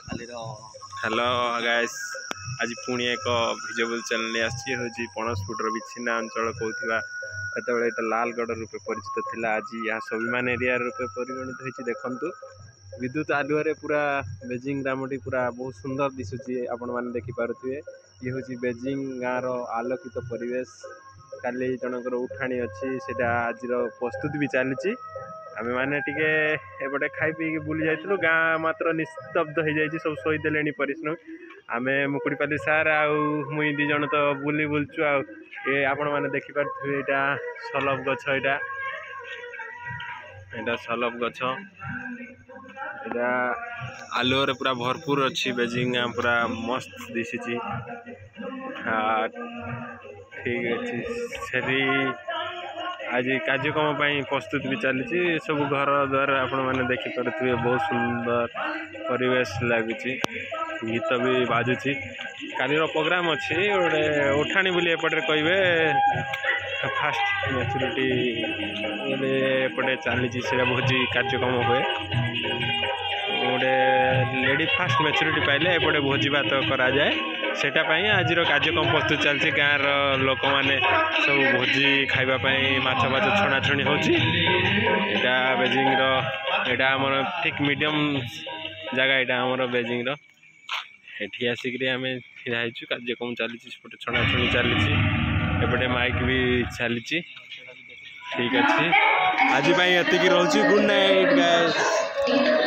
Hello guys, आज पुणी एक विजिबल चैनल आसी पणसपुटर विच्छिन्न अंचल कहूथिबा सेतबेले एटा लालगढ़ रूपे परिचित थिला। आज यहाँ स्वाभिमान एरिया रूपे परिगणित होइछि। देखंतु विद्युत आलुआरे पूरा बेजिंग ग्रामटी पूरा बहुत सुंदर दिशुची। आपण माने देखि पारुथिबे ये होछि बेजिंग गाँव रो आलोकित परिवेश। काली जनकर उठाणी अच्छी सेटा आज प्रस्तुति भी चली। आमे माने टिके एपटे खाई पी बुली जाइथिलु। गाँ मात्र निस्तब्ध हो जाइछि, सब शोईदेलेनी परिश्रम। आमे मुकुड़ीपाली सार आउ मुई दी जण तो बुली बुलचु। आ ए आपण माने देखि पारथिबे एटा सलभ गछ। एटा सलभ गछ। एटा आलुरे पूरा भरपूर अच्छी। बेजिंग पूरा मस्त दिसिछि। ठीक अच्छी सेरी आज कार्यक्रम प्रस्तुत भी चली। सब घर द्वार आपण मैंने देखिपे बहुत सुंदर परिवेश लगुच। गीत भी बाजुची। काली प्रोग्राम अच्छी गोटे उठाणी बोली एपटे कहे फास्ट मैच्योरिटी एपटे चली। भोजी कार्यक्रम हुए गोटे लेडी फास्ट मैच्योरिटी पाइले एपटे भोजी भात करा जाए। सेटा पाई आज कार्यक्रम प्रस्तुत चलती। गाँव लोक मैंने सब भोजी खाइबापी माछ फाछ छणाछणी होची। एटा बेजिंग रो एटा हमर ठीक मीडियम जगह। एटा हमर बेजिंग रो एठी आसिक आमे ठिया हिचु। कार्यक्रम चली छणाछणी चली। एपटे माइक भी चली। ठीक अच्छी आज एतिकी रोची। Good night guys.